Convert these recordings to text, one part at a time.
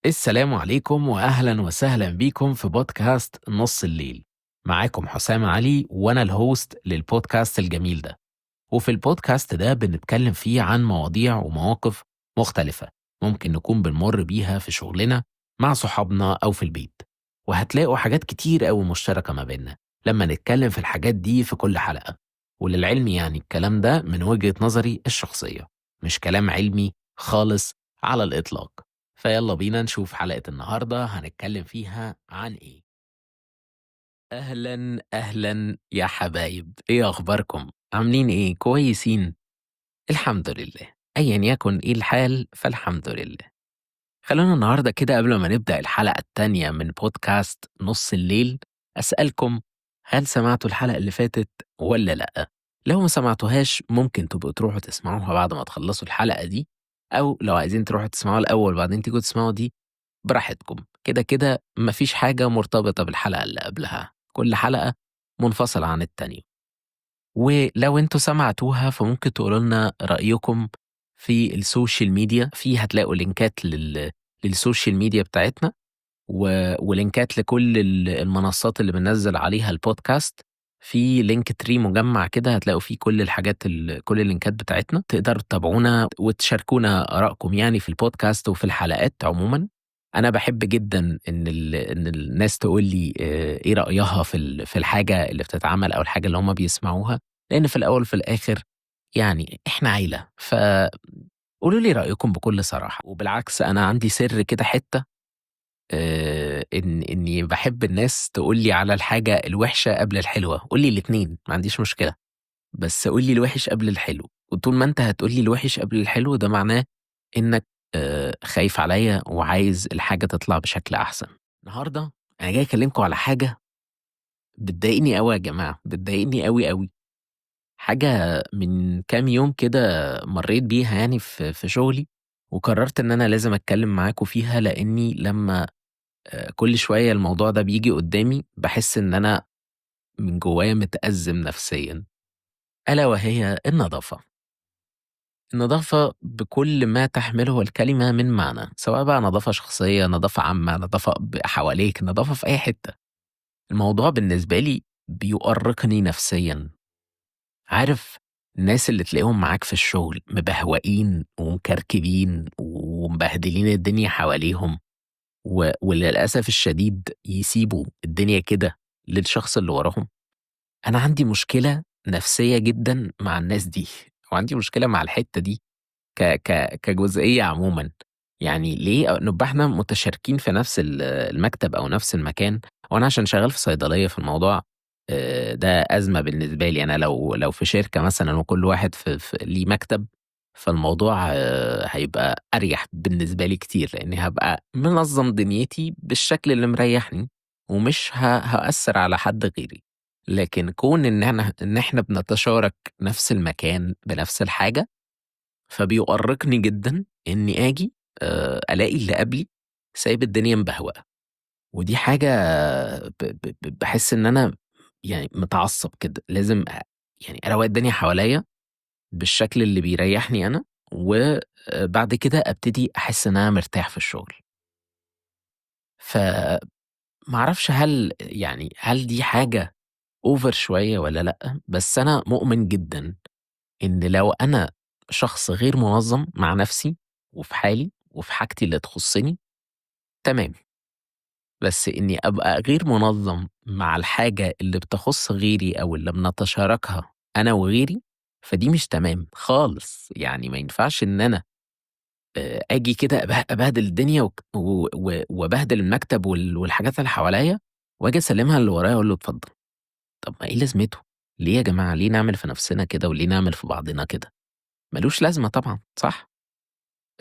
السلام عليكم وأهلا وسهلا بيكم في بودكاست نص الليل. معاكم حسام علي وأنا الهوست للبودكاست الجميل ده. وفي البودكاست ده بنتكلم فيه عن مواضيع ومواقف مختلفة ممكن نكون بنمر بيها في شغلنا، مع صحابنا أو في البيت. وهتلاقوا حاجات كتير أوي مشتركة ما بيننا لما نتكلم في الحاجات دي في كل حلقة. وللعلم يعني الكلام ده من وجهة نظري الشخصية، مش كلام علمي خالص على الإطلاق. فيلا بينا نشوف حلقة النهاردة هنتكلم فيها عن إيه. أهلا أهلا يا حبايب، إيه أخباركم؟ عاملين إيه؟ كويسين؟ الحمد لله، أيًا يكن إيه الحال فالحمد لله. خلونا النهارده كده قبل ما نبدأ الحلقة التانية من بودكاست نُص الليل، أسألكم: هل سمعتوا الحلقة اللي فاتت والّا لأ؟ لو ما سمعتوهاش ممكن تبقوا تروحوا تسمعوها بعد ما تخلصوا الحلقة دي، أو لو عايزين تروحوا تسمعوها الأول وبعدين تيجوا تسمعوا دي، براحتكم. كده ما فيش حاجة مرتبطة بالحلقة اللي قبلها، كل حلقة منفصلة عن التانية. ولو أنتم سمعتوها فممكن تقولوا لنا رأيكم في السوشيال ميديا، هتلاقوا لينكات للسوشيال ميديا بتاعتنا، ولينكات لكل المنصات اللي بننزّل عليها البودكاست. في link tree مجمّع كده هتلاقوا فيه كل الحاجات كل اللينكات بتاعتنا، تقدروا تتابعونا وتشاركونا آرائكم يعني في البودكاست وفي الحلقات عمومًا. أنا باحب جدًا إن الناس تقول لي إيه رأيها في الحاجة اللي بتتعمل أو الحاجة اللي هُم بيسمعوها، لإن في الأول وفي الآخر يعني إحنا عيلة. قولوا لي رأيكم بكل صراحة. وبالعكس أنا عندي سِر كده حتّة، إني باحب الناس تقول لي على الحاجة الوحشة قبل الحلوة. قُل لي الاتنين ما عنديش مشكلة، بس قُل لي الوحش قبل الحلو. وطول ما أنت هتقول لي الوحش قبل الحلو ده معناه إنك خايف عليّا وعايز الحاجة تطلع بشكل أحسن. النهارده أنا جاي أكلمكم على حاجة بتضايقني أوي يا جماعة، بتضايقني أوي، أوي. حاجة من كام يوم كده مرّيت بيها يعني في شغلي، وقررت إن أنا لازم أتكلم معاكم فيها، لإني لمّا كل شوية الموضوع ده بييجي قدّامي، باحس إن أنا من جوايا متأزم نفسيًا، ألا وهي النضافة. النضافة بكل ما تحمله الكلمة من معنى، سواء بقى نضافة شخصية، نضافة عامة، نضافة حواليك، نضافة في أي حتة. الموضوع بالنسبة لي بيؤرقني نفسيًا. عارف الناس اللي تلاقيهم معاك في الشغل مبهوقين ومكركبين ومبهدلين الدنيا حواليهم، وللأسف الشديد يسيبوا الدنيا كده للشخص اللي وراهم. أنا عندي مشكلة نفسية جدًا مع الناس دي، وعندي مشكلة مع الحتّة دي ك ك كجزئية عمومًا. يعني ليه نبقى إحنا متشاركين في نفس المكتب أو نفس المكان، وأنا عشان شغال في صيدلية فالموضوع ده أزمة بالنسبة لي. أنا لو في شركة مثلًا وكل واحد في ليه مكتب، فالموضوع هيبقى أريح بالنسبة لي كتير، لإني هابقى منظّم دنيتي بالشكل اللي مريحني، ومش هأثّر على حد غيري. لكن كون إن إحنا بنتشارك نفس المكان بنفس الحاجة، فبيؤرقني جدًا إني آجي ألاقي اللي قبلي سايب الدنيا مبهوأة. ودي حاجة باحس إن أنا يعني متعصب كده، لازم يعني أروّق الدنيا حواليّا بالشكل اللي بيريحني أنا، وبعد كده أبتدي أحس إن أنا مرتاح في الشغل. فما أعرفش هل دي حاجة over شوية والّا لأ، بس أنا مؤمن جدًا إن لو أنا شخص غير منظم مع نفسي وفي حالي وفي حاجتي اللي تخصني، تمام. بس إني أبقى غير منظم مع الحاجة اللي بتخص غيري أو اللي بنتشاركها أنا وغيري، فدي مش تمام خالص. يعني ما ينفعش إن أنا آجي كده أبهدل الدنيا وأبهدل المكتب والحاجات اللي حواليّا، وآجي أسلمها للي ورايا أقول له اتفضل. طب ما إيه لازمته؟ ليه يا جماعة، ليه نعمل في نفسنا كده وليه نعمل في بعضنا كده؟ ما لوش لازمة طبعًا، صح؟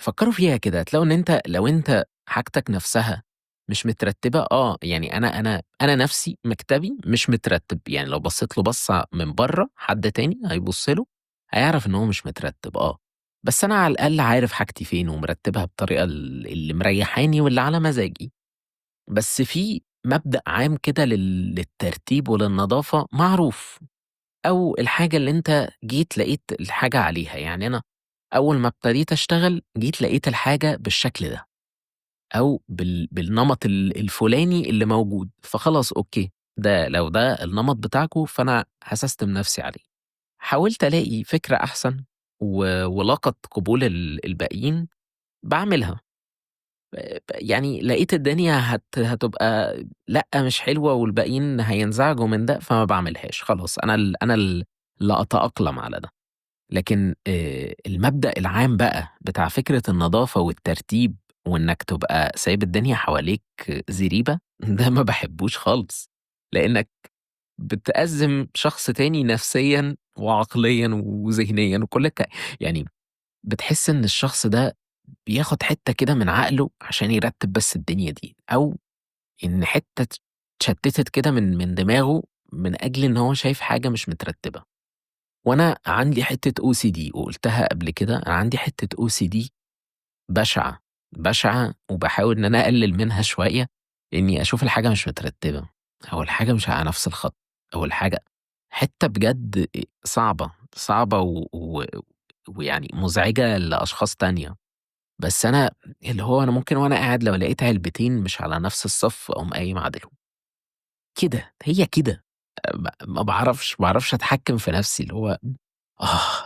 فكّروا فيها كده، هتلاقوا إن لو أنت حاجتك نفسها مش مترتّبة، يعني أنا نفسي مكتبي مش مترتّب. يعني لو بصّيت له بصّة من برّه حد تاني هيبُص له، هيعرف إن هو مش مترتّب، بس أنا على الأقل عارف حاجتي فين ومرتّبها بالطريقة اللي مريّحاني واللي على مزاجي. بس في مبدأ عام كده للترتيب وللنضافة معروف، أو الحاجة اللي أنت جيت لقيت الحاجة عليها. يعني أنا أول ما ابتديت أشتغل، جيت لقيت الحاجة بالشكل ده، أو بالنمط الفلاني اللي موجود، فخلاص أوكي، لو ده النمط بتاعكم فأنا هاسستم نفسي عليه. حاولت ألاقي فكرة أحسن ولاقت قبول الباقيين باعملها. يعني لقيت الدنيا هتبقى لأ مش حلوة والباقيين هينزعجوا من ده، فما باعملهاش، خلاص أنا اللي أتأقلم على ده. لكن المبدأ العام بقى بتاع فكرة النضافة والترتيب وإنك تبقى سايب الدنيا حواليك زريبة، ده ما باحبوش خالص، لإنك بتأزِّم شخص تاني نفسيًا وعقليًا وذهنيًا وكل يعني بتحس إن الشخص ده بياخد حتّة كده من عقله عشان يرتّب بس الدنيا دي، أو إن حتّة اتشتتت كده من دماغه من أجل إن هو شايف حاجة مش مترتبة. وأنا عندي حتّة OCD وقُلتها قبل كده، أنا عندي حتّة OCD بشعة، بشعة وباحاول إن أنا أقلل منها شوية، إني أشوف الحاجة مش مترتبة، أو الحاجة مش على نفس الخط، أو الحاجة حتّة بجد صعبة، صعبة ويعني مزعجة لأشخاص تانية. بس أنا اللي هو أنا ممكن وأنا قاعد لو لقيت علبتين مش على نفس الصف أقوم قايم عادلهم، كده، هي كده. ما باعرفش أتحكّم في نَفْسي، اللي هو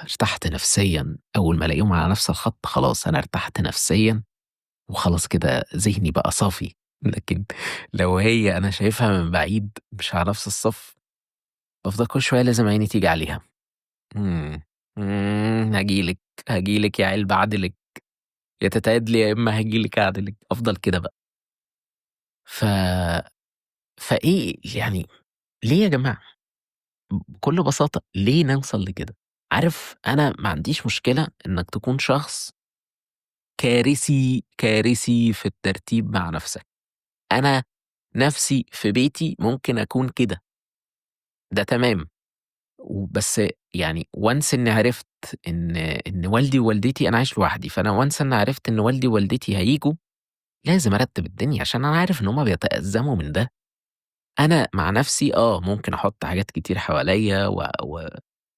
ارتحت نفسيًا، أول ما ألاقيهم على نفس الخط خلاص أنا ارتحت نفسيًا وخلاص كده ذهني بقى صافي، لكن لو هي أنا شايفها من بعيد مش على نفس الصف، بافضل كل شوية لازم عيني تيجي عليها. إمم، هاجي لِك، هاجي لِك يا علبة أعدلِك، يا تتعدلي يا إما هاجي لِك أعدلِك، أفضل كده بقى. ف فإيه يعني ليه يا جماعة؟ بكل بساطة ليه نوصل لكده؟ عارف أنا ما عنديش مشكلة إنك تكون شخص كارثي، كارثي في الترتيب مع نفسك. أنا نَفْسي في بيتي ممكن أكون كده، ده تمام. وبس يعني once إني عرفت إن والدي ووالدتي أنا عايش لوحدي، فأنا once إني عرفت إن والدي ووالدتي هييجوا، لازم أرتّب الدنيا عشان أنا عارف إن هُم بيتأزموا من ده. أنا مع نَفْسي ممكن أحُط حاجات كتير حواليّا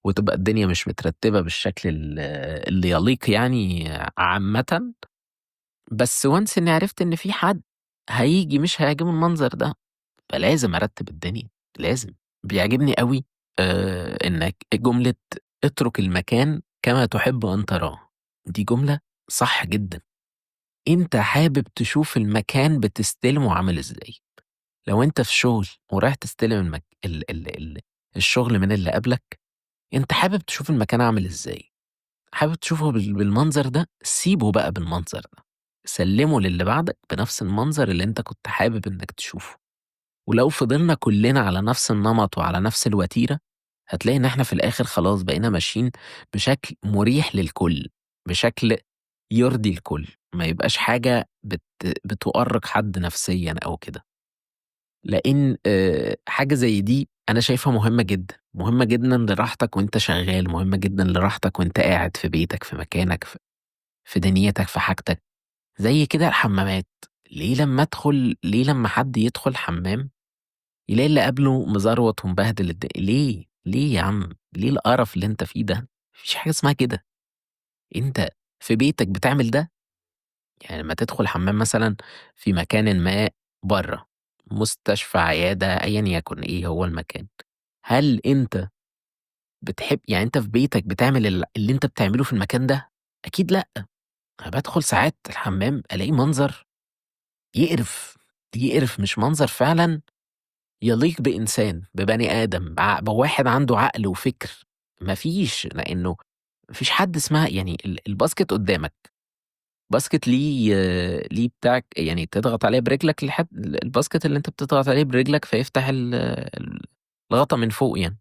وتبقى الدنيا مش مترتّبة بالشكل اللي يليق يعني عامةً، بس once إني عرفت إن في حد هييجي مش هيعجبه المنظر ده، فلازم أرتّب الدنيا، لازم. بيعجبني أوي إنك جملة "اترك المكان كما تحب أن تراه." دي جملة صح جدًا. أنت حابب تشوف المكان بتستلمه عامل إزاي. لو أنت في شغل ورايح تستلم المك ال ال ال الشغل من اللي قبلك، أنت حابب تشوف المكان عامل إزاي. حابب تشوفه بالمنظر ده، سيبه بقى بالمنظر ده. سلّمه للي بعدك بنفس المنظر اللي أنت كنت حابب إنك تشوفه. ولو فضلنا كلنا على نفس النمط وعلى نفس الوتيرة، هتلاقي إن إحنا في الآخر خلاص بقينا ماشيين بشكل مريح للكل، بشكل يرضي الكل، ما يبقاش حاجة بتؤرق حد نفسيًا أو كده. لإن حاجة زي دي أنا شايفها مهمة جدًا، مهمة جدًا لراحتك وأنت شغال، مهمة جدًا لراحتك وأنت قاعد في بيتك، في مكانك، في دنيتك، في حاجتك. زي كده الحمامات، ليه لمّا حد يدخل حمام يلاقي اللي قبله مزروط ومبهدل ليه؟ ليه يا عم؟ ليه القرف اللي أنت فيه ده؟ ما فيش حاجة اسمها كده. أنت في بيتك بتعمل ده؟ يعني لمّا تدخل حمام مثلًا في مكانٍ ما برّه، مستشفى، عيادة، أيًا يكن إيه هو المكان، هل أنت يعني أنت في بيتك بتعمل اللي أنت بتعمله في المكان ده؟ أكيد لأ. أنا بادخل ساعات الحمام ألاقيه منظر يقرف، يقرف مش منظر فعلًا يليق بإنسان، ببني آدم، بواحد عنده عقل وفكر. ما فيش، لإنه ما فيش حد اسمها يعني الباسكت قدّامك، باسكت ليه بتاع يعني تضغط عليه برجلك الباسكت اللي أنت بتضغط عليه برجلك فيفتح الغطا من فوق يعني.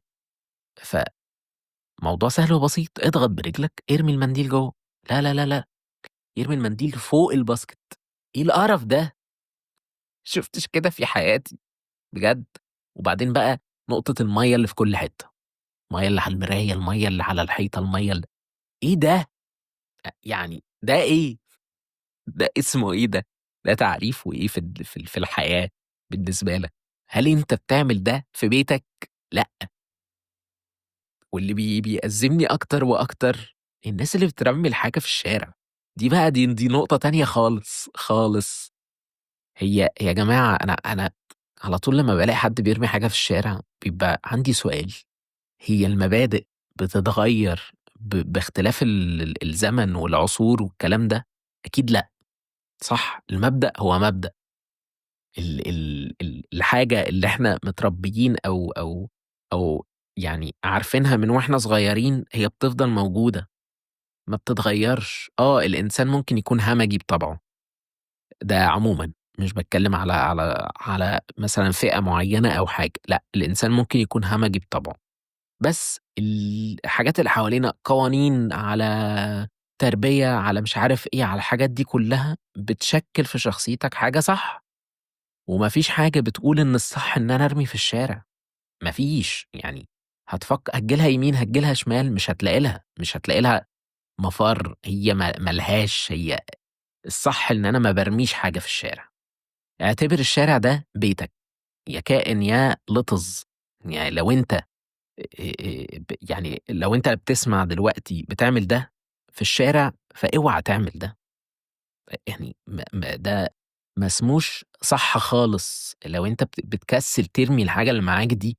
فموضوع سهل وبسيط، اضغط برجلك، ارمي المنديل جوّه. لا، لا، لا، لأ، يرمي المنديل فوق الباسكت. إيه القرف ده؟ شُفتش كده في حياتي بجد. وبعدين بقى نقطة المَيّة اللي في كل حتة. المَيّة اللي على المراية، المَيّة اللي على الحيطة، المَيّة إيه ده؟ يعني ده إيه؟ ده اسمه إيه ده؟ ده تعريفه إيه في الحياة بالنسبة لك؟ هل أنت بتعمل ده في بيتك؟ لأ. واللي بيأزمني أكتر وأكتر الناس اللي بترمي الحاجة في الشارع. دي بقى دي نقطة تانية خالص، خالص. هي يا جماعة أنا على طول لمّا بالاقي حد بيرمي حاجة في الشارع بيبقى عندي سؤال، هي المبادئ بتتغيّر باختلاف الزمن والعصور والكلام ده؟ أكيد لأ، صح؟ المبدأ هو مبدأ، الحاجة اللي إحنا متربيين أو يعني عارفينها من وإحنا صغيرين هي بتفضل موجودة، ما بتتغيّرش. الإنسان ممكن يكون همجي بطبعه، ده عمومًا، مش باتكلّم على مثلًا فئة معيّنة أو حاجة، لأ، الإنسان ممكن يكون همجي بطبعه، بس الحاجات اللي حوالينا قوانين، على تربية، على مش عارف إيه، على الحاجات دي كلّها بتشكِّل في شخصيتك حاجة صح، وما فيش حاجة بتقول إن الصح إن أنا أرمي في الشارع، ما فيش، يعني هتيجي لها يمين، هتيجي لها شمال، مش هتلاقي لها مفر، هي ما لهاش، هي الصح إن أنا ما بارميش حاجة في الشارع. اعتبر الشارع ده بيتك، يا كائن يا لِطِز، يعني لو أنت يعني لو أنت بتسمع دلوقتي بتعمل ده في الشارع، فاوعى تعمل ده، يعني ده ما اسموش صح خالص، لو أنت بتكسّل ترمي الحاجة اللي معاك دي،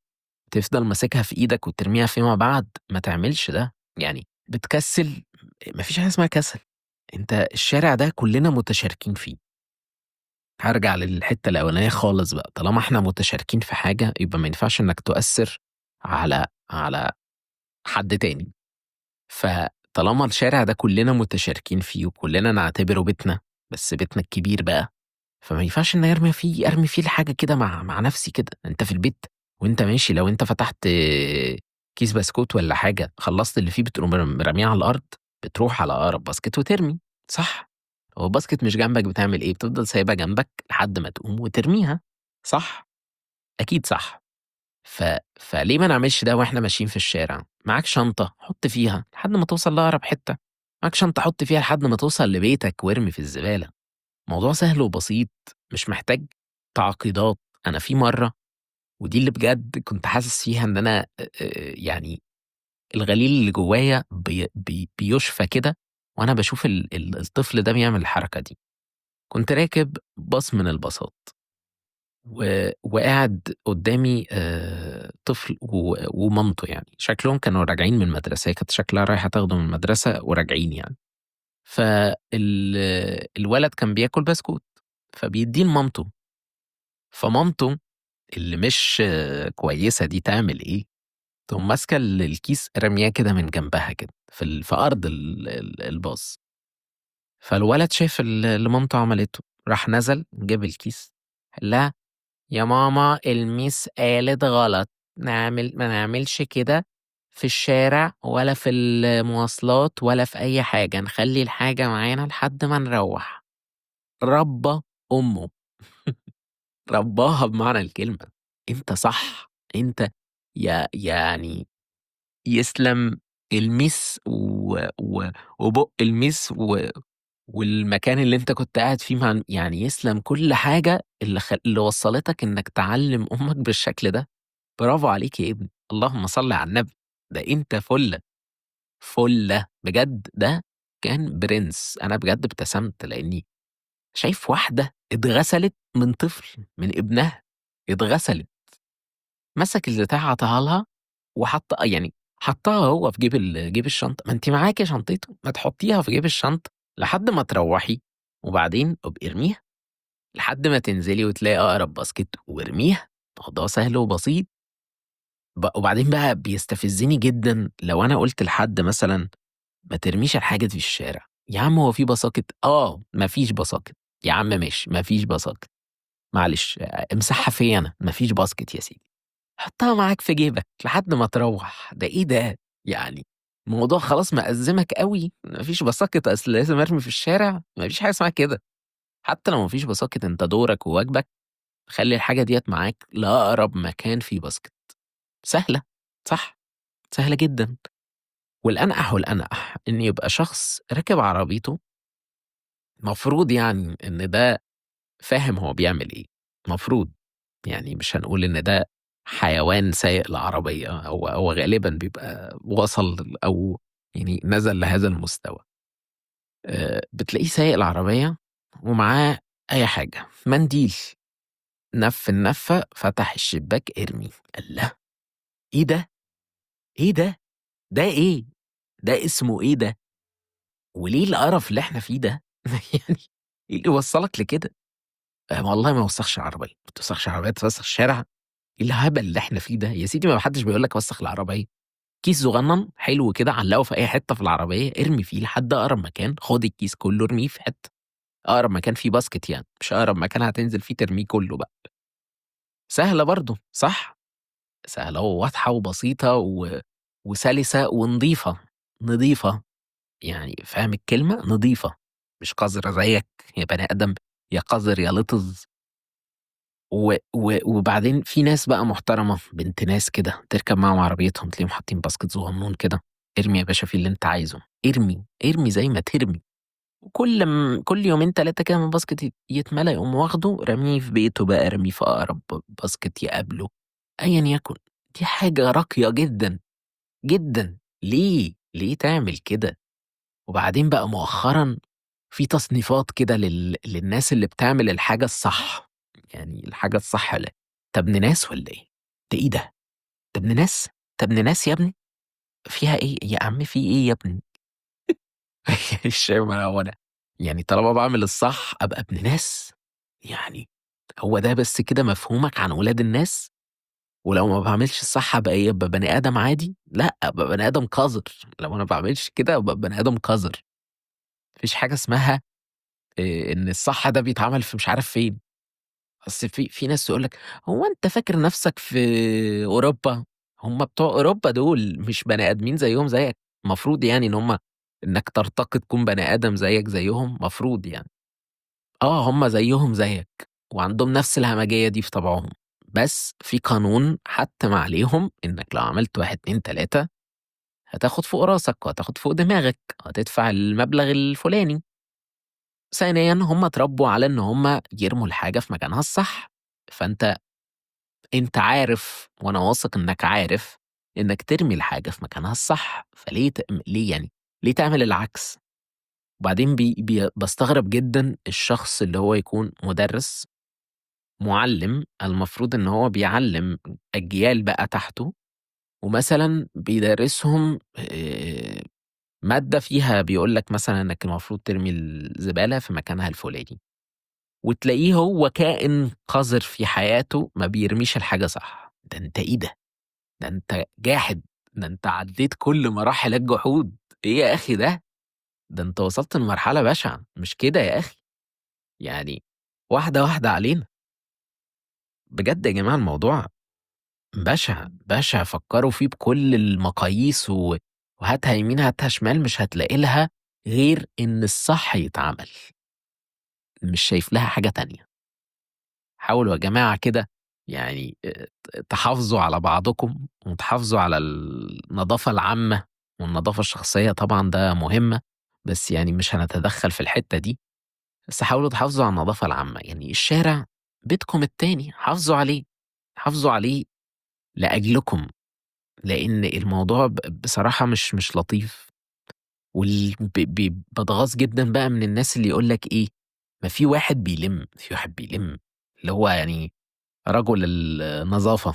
تفضل ماسكها في إيدك وترميها فيما بعد، ما تعملش ده، يعني بتكسّل، ما فيش حاجة اسمها كسل، أنت الشارع ده كلّنا متشاركين فيه. هارجع للحتّة الأولانية خالص بقى، طالما إحنا متشاركين في حاجة، يبقى ما ينفعش إنّك تؤثّر على حد تاني، فطالما الشارع ده كُلّنا متشاركين فيه وكُلّنا نعتبره بيتنا، بس بيتنا الكبير بقى، فما ينفعش إنّي أرمي فيه الحاجة كده مع نَفْسي كده، أنت في البيت وأنت ماشي لو أنت فتحت كيس بسكوت والّا حاجة، خلّصت اللي فيه بتقوم راميه على الأرض، بتروح على أقرب باسكت وترمي، صح؟ هو الباسكت مش جنبك بتعمل إيه، بتفضل سايبها جنبك لحد ما تقوم وترميها، صح؟ أكيد صح. ف فليه ما نعملش ده وإحنا ماشيين في الشارع؟ معاك شنطة حُط فيها لحد ما توصل لأقرب حتّة، معاك شنطة حُط فيها لحد ما توصل لبيتك وارمي في الزبالة، موضوع سهل وبسيط مش محتاج تعقيدات. أنا في مرّة ودي اللي بجد كنت حاسس فيها إن أنا يعني الغليل اللي جوايا بيُشفى كده وأنا باشوف الطفل ده بيعمل الحركة دي. كنت راكب باص من الباصات وقاعد قدّامي طفل ومامته يعني، شكلهم كانوا راجعين من المدرسة، هي كانت شكلها رايحة تاخده من المدرسة وراجعين يعني. الولد كان بياكل بسكوت، فبيدّيه لمامته، فمامته اللي مش كويسة دي تعمل إيه، تقوم ماسكة الكيس رامياه كده من جنبها كده في أرض الباص، فالولد شاف اللي مامته عملته، راح نزل جاب الكيس قال لها: "يا ماما الميس قالت غلط، ما نعملش كده في الشارع ولا في المواصلات ولا في أي حاجة، نخلّي الحاجة معانا لحد ما نروّح." ربّى أمه، ربّاها بمعنى الكلمة، أنت صح، أنت يعني يسلم الميس وبُق الميس والمكان اللي أنت كنت قاعد فيه يعني يسلم كل حاجة اللي وصّلتك إنّك تعلّم أمك بالشكل ده، برافو عليك يا ابني، اللهم صل على النبي، ده أنت فُلّة، فُلّة، بجد ده كان برنس، أنا بجد ابتسمت لإنّي شايف واحدة اتغسلت من طفل، من ابنها، اتغسلت، مسك البتاع عطاها لها يعني حطّها هو في جيب الشنطة، ما أنتِ معاكِ شنطته، ما تحطّيها في جيب الشنطة لحد ما تروّحي وبعدين ابقي ارميها. لحد ما تنزلي وتلاقي أقرب باسكت وارميها، الموضوع سهل وبسيط. وبعدين بقى بيستفزني جدًا لو أنا قُلت لحد مثلًا ما ترميش الحاجة دي في الشارع، يا عم هو في باساكت؟ ما فيش باساكت، يا عم ماشي ما فيش باساكت، معلش امسحها فيّا أنا، ما فيش باسكت يا سيدي، حطها معاك في جيبك لحد ما تروّح، ده إيه ده؟ يعني الموضوع خلاص مأزّمك أوي، ما فيش باساكت أصل لازم أرمي في الشارع، ما فيش حاجة اسمها كده، حتى لو ما فيش باساكت أنت دورك وواجبك خلّي الحاجة ديّة معاك لأقرب مكان فيه باسكت، سهلة، صح، سهلة جدًا، والأنقح والأنقح إن يبقى شخص راكب عربيته مفروض يعني إن ده فاهم هو بيعمل إيه، مفروض، يعني مش هنقول إن ده حيوان سايق العربية، هو غالبًا بيبقى وصل أو يعني نزل لهذا المستوى، بتلاقيه سايق العربية ومعاه أي حاجة، منديل، نَف النَفّة، فتح الشباك، ارمي. الله! إيه ده؟ إيه ده؟ ده إيه؟ ده اسمه إيه ده؟ وليه القرف اللي إحنا فيه ده؟ يعني إيه اللي يوصّلك لكده؟ والله ما يوسّخش العربية، ما توسّخش العربية، توسّخ الشارع، إيه الهبل اللي إحنا فيه ده؟ يا سيدي ما حدّش بيقول لك وسّخ العربية، كيس صغنّن حلو كده علّقه في أي حتّة في العربية، ارمي فيه لحد أقرب مكان، خُد الكيس كلّه ارميه في حتّة، أقرب مكان فيه باسكت يعني، مش أقرب مكان هتنزل فيه ترميه كلّه بقى، سهلة برضه، صح؟ سهلة وواضحة وبسيطة وسلسة ونضيفة، نضيفة، يعني فاهم الكلمة؟ نضيفة، مش قذرة زيّك يا بني آدم، يا قذر يا لِطِز. وبعدين في ناس بقى محترمة، بنت ناس كده، تركب معاهم عربيتهم تلاقيهم حاطين باسكت صغنون كده، ارمي يا باشا فيه اللي أنت عايزه، ارمي، ارمي زي ما ترمي، كل يومين 3 كده أمّا الباسكت يتملى يقوم واخده راميه في بيته بقى، راميه في أقرب باسكت يقابله، أيًا يكن، دي حاجة راقية جدًا، جدًا، ليه؟ ليه تعمل كده؟ وبعدين بقى مؤخرًا في تصنيفات كده للناس اللي بتعمل الحاجة الصح، يعني الحاجة الصح أنت ابن ناس والّا إيه؟ ده إيه ده؟ أنت ابن ناس؟ أنت ابن ناس يا ابني؟ فيها إيه؟ يا عم في إيه يا ابني؟ مش فاهم هو أنا يعني طالما باعمل الصح أبقى ابن ناس؟ يعني هو ده بس كده مفهومك عن ولاد الناس؟ ولو ما باعملش الصح أبقى إيه؟ أبقى بني آدم عادي؟ لأ، أبقى بني آدم قذر، لو أنا ما باعملش كده أبقى بني آدم قذر، ما فيش حاجة اسمها إن الصح ده بيتعمل في مش عارف فين. أصل في ناس تقول لك: "هو أنت فاكر نَفْسك في أوروبا؟ هم بتوع أوروبا دول مش بني آدمين زيّهم زيّك؟" المفروض يعني إنّك ترتقي تكون بني آدم زيّك زيّهم، مفروض يعني. هم زيّهم زيّك وعندهم نَفْس الهمجية دي في طبعهم، بس في قانون حَتّم عليهم إنّك لو عملت 1، 2، 3 هتاخد فوق راسك وهتاخد فوق دماغك وهتدفع المبلغ الفُلاني. ثانيًا هم اتربّوا على إن هم يرموا الحاجة في مكانها الصح، فأنت عارف وأنا واثق إنّك عارف إنّك ترمي الحاجة في مكانها الصح، فليه ليه يعني، ليه تعمل العكس؟ وبعدين باستغرب جدًا الشخص اللي هو يكون مُدرِّس، مُعلِّم، المفروض إن هو بيعلِّم أجيال بقى تحته، ومثلًا بيدرّسهم مادة فيها بيقول لك مثلًا إنّك المفروض ترمي الزبالة في مكانها الفُلاني. وتلاقيه هو كائن قذر في حياته ما بيرميش الحاجة صح، ده أنت إيه ده! ده أنت جاحد، ده أنت عدّيت كل مراحل الجحود، إيه يا أخي ده! ده أنت وصلت لمرحلة بشعة، مش كده يا أخي، يعني واحدة واحدة علينا، بجد يا جماعة الموضوع بشع، بشع فكّروا فيه بكل المقاييس وهاتها يمين هاتها شمال مش هتلاقي لها غير إن الصح يتعمل، مش شايف لها حاجة تانية. حاولوا يا جماعة كده يعني تحافظوا على بعضكم، وتحافظوا على النضافة العامة، والنضافة الشخصية طبعًا ده مهمة، بس يعني مش هنتدخّل في الحتّة دي، بس حاولوا تحافظوا على النضافة العامة، يعني الشارع بيتكم التاني، حافظوا عليه، حافظوا عليه لأجلكم، لإن الموضوع بصراحة مش لطيف، باتغاظ جدًا بقى من الناس اللي يقول لك إيه، ما في واحد بيلِم، في واحد بيلِم، اللي هو يعني رجل النظافة،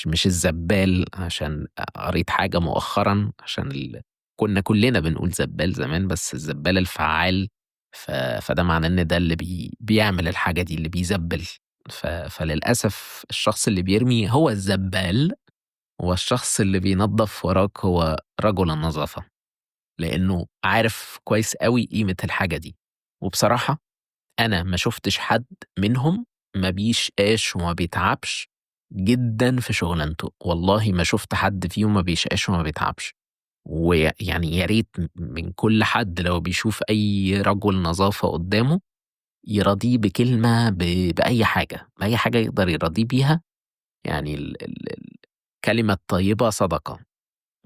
مش الزبّال عشان قريت حاجة مؤخرًا عشان كنا كلّنا بنقول زبّال زمان، بس الزبّال الفعّال فده معناه إن ده اللي بيعمل الحاجة دي، اللي بيزبّل، فللأسف الشخص اللي بيرمي هو الزبّال، والشخص اللي بينضّف وراك هو رجل النظافة، لإنه عارف كويس أوي قيمة الحاجة دي، وبصراحة أنا ما شُفتش حد منهم ما بيشقاش وما بيتعبش جدًا في شُغلانته، والله ما شُفت حد فيهم ما بيشقاش وما بيتعبش، يعني يا ريت من كل حد لو بيشوف أي رجل نظافة قدّامه يراضيه بكلمة بأي حاجة، بأي حاجة يقدر يراضيه بيها، يعني الكلمة الطيبة صدقة.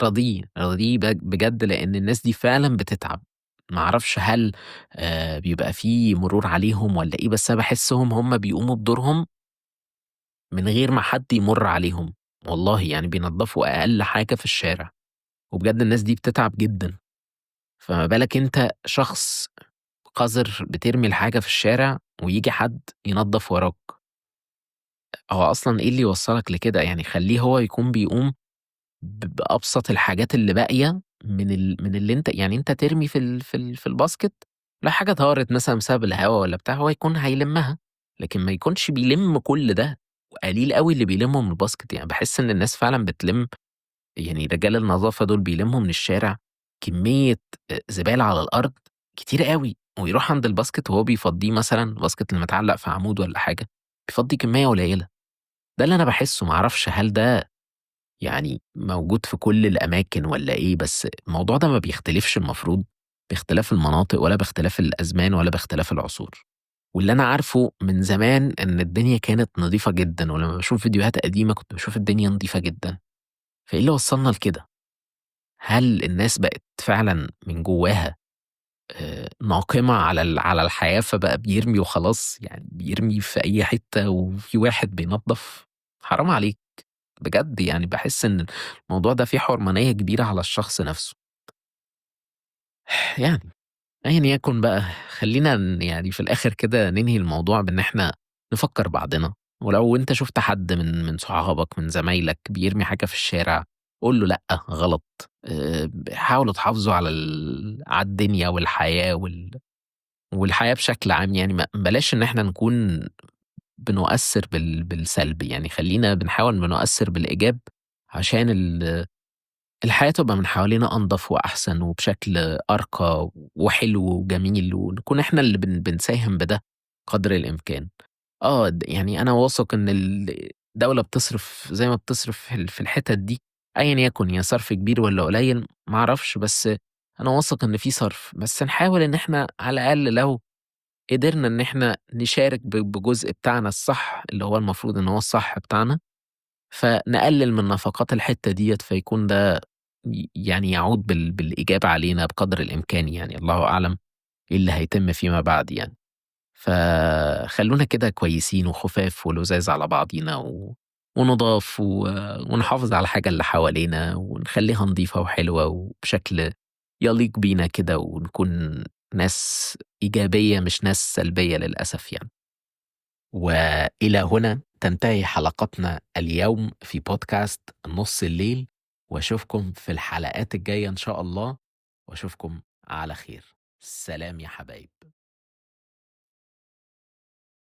راضيه، راضيه بجد لإن الناس دي فعلًا بتتعب، ما أعرفش هل بيبقى في مرور عليهم والّا إيه، بس أنا باحسّهم هُم بيقوموا بدورهم من غير ما حد يمُر عليهم، والله يعني بينضّفوا أقل حاجة في الشارع، وبجد الناس دي بتتعب جدًا، فما بالك أنت شخص قذر بترمي الحاجة في الشارع وييجي حد ينضّف وراك. هو أصلًا إيه اللي يوصّلك لكده؟ يعني خلّيه هو يكون بيقوم بأبسط الحاجات اللي باقية من اللي أنت يعني أنت ترمي في الباسكت، لو حاجة طارت مثلًا بسبب الهوا والّا بتاع، هو يكون هيلمّها، لكن ما يكونش بيلِم كل ده، وقليل أوي اللي بيلمّوا من الباسكت، يعني باحس إن الناس فعلًا بتلِم، يعني رجال النضافة دول بيلمّوا من الشارع كمية زبالة على الأرض كتيرة أوي، ويروح عند الباسكت وهو بيفضّيه مثلًا، الباسكت اللي متعلق في عمود والّا حاجة، بيفضّي كمية قليلة، ده اللي أنا باحسه، ما أعرفش هل ده يعني موجود في كل الأماكن والّا إيه، بس الموضوع ده ما بيختلفش المفروض باختلاف المناطق ولا باختلاف الأزمان ولا باختلاف العصور، واللي أنا عارفه من زمان إن الدنيا كانت نضيفة جدًا، ولمّا باشوف فيديوهات قديمة كنت باشوف الدنيا نضيفة جدًا، فإيه اللي وصّلنا لكده؟ هل الناس بقت فعلًا من جواها ناقمة على الحياة فبقى بيرمي وخلاص، يعني بيرمي في أي حتة وفي واحد بينضّف؟ حرام عليك. بجد يعني باحس إن الموضوع ده فيه حرمانية كبيرة على الشخص نفسه. يعني أيًا يكن بقى، خلّينا يعني في الآخر كده ننهي الموضوع بإن إحنا نفكّر بعضنا، ولو أنت شُفت حد من صحابك، من زمايلك بيرمي حاجة في الشارع، قُل له لأ، غلط. حاولوا تحافظوا على الدنيا والحياة والحياة بشكل عام يعني بلاش إن إحنا نكون بنؤثّر بالسلب، يعني خلّينا بنحاول نؤثّر بالإيجاب عشان الحياة تبقى من حوالينا أنضف وأحسن وبشكل أرقى وحلو وجميل، ونكون إحنا اللي بنساهم بده قدر الإمكان. يعني أنا واثق إن الدولة بتصرف زي ما بتصرف في الحتت دي، أيًا يكن يا صرف كبير والّا قليل ما أعرفش، بس أنا واثق إن في صرف، بس نحاول إن إحنا على الأقل لو قدرنا إن إحنا نشارك بجزء بتاعنا الصح، اللي هو المفروض إن هو الصح بتاعنا، فنقلل من نفقات الحتّة ديّة، فيكون ده يعني يعود بالإيجاب علينا بقدر الإمكان يعني، الله أعلم إيه اللي هيتم فيما بعد يعني. فخلّونا كده كويسين وخُفاف ولُذاذ على بعضينا ونُضاف ونحافظ على الحاجة اللي حوالينا ونخلّيها نضيفة وحلوة وبشكل يليق بينا كده ونكون ناس إيجابية مش ناس سلبية للأسف يعني. وإلى هنا تنتهي حلقتنا اليوم في بودكاست نُص الليل، وأشوفكم في الحلقات الجاية إن شاء الله، وأشوفكم على خير. سلام يا حبايب.